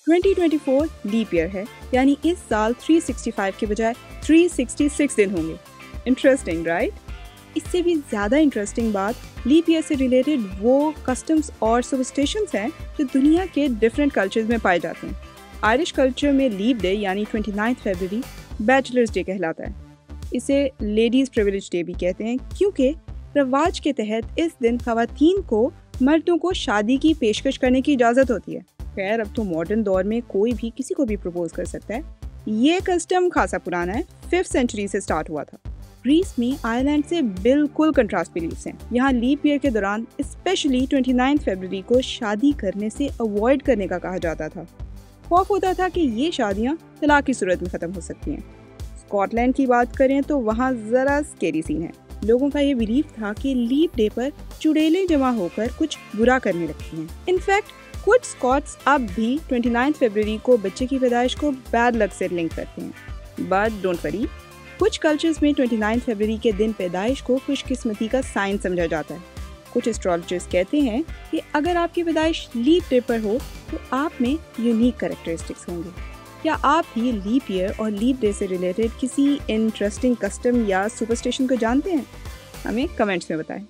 2024 leap year है, यानी इस साल 365 के बजाय 366 दिन होंगे। Interesting right? इससे भी ज़्यादा इंटरेस्टिंग बात लीप ईयर से रिलेटेड वो कस्टम्स और सुपरस्टिशंस हैं जो दुनिया के डिफरेंट कल्चर्स में पाए जाते हैं। आयरिश कल्चर में लीप डे यानी 29 फरवरी बैचलर्स डे कहलाता है। इसे लेडीज़ प्रिविलेज डे भी कहते हैं क्योंकि रवाज के तहत इस दिन ख़वातीन को मर्दों को शादी की पेशकश करने की इजाज़त होती है। खैर, अब तो मॉडर्न दौर में कोई भी किसी को भी प्रपोज कर सकता है। ये कस्टम खासा पुराना है, 5th सेंचुरी से स्टार्ट हुआ था। ग्रीस में आयरलैंड से बिल्कुल कंट्रास्ट बिलीफ्स हैं। यहाँ लीप ईयर के दौरान स्पेशली 29 फरवरी को शादी करने से अवॉइड करने का कहा जाता था। खौफ होता था कि ये शादियाँ तलाक की सूरत में ख़त्म हो सकती हैं। स्कॉटलैंड की बात करें तो वहाँ ज़रा स्केरी सीन है। लोगों का ये बिलीफ था कि लीप डे पर चुड़ैलें जमा होकर कुछ बुरा करने लगती हैं। इनफैक्ट कुछ स्कॉट्स अब भी 29 फरवरी को बच्चे की पैदाइश को बैड लक से लिंक करते हैं। बट डोंट वरी, कुछ कल्चर्स में 29 फरवरी के दिन पैदाइश को खुशकिस्मती का साइन समझा जाता है। कुछ एस्ट्रोलॉजर्स कहते हैं कि अगर आपकी पैदाइश लीप डे पर हो तो आप में यूनिक कैरेक्टरिस्टिक्स होंगे। क्या आप भी लीप ईयर और लीप डे से रिलेटेड किसी इंटरेस्टिंग कस्टम या सुपरस्टिशन को जानते हैं? हमें कमेंट्स में बताएं।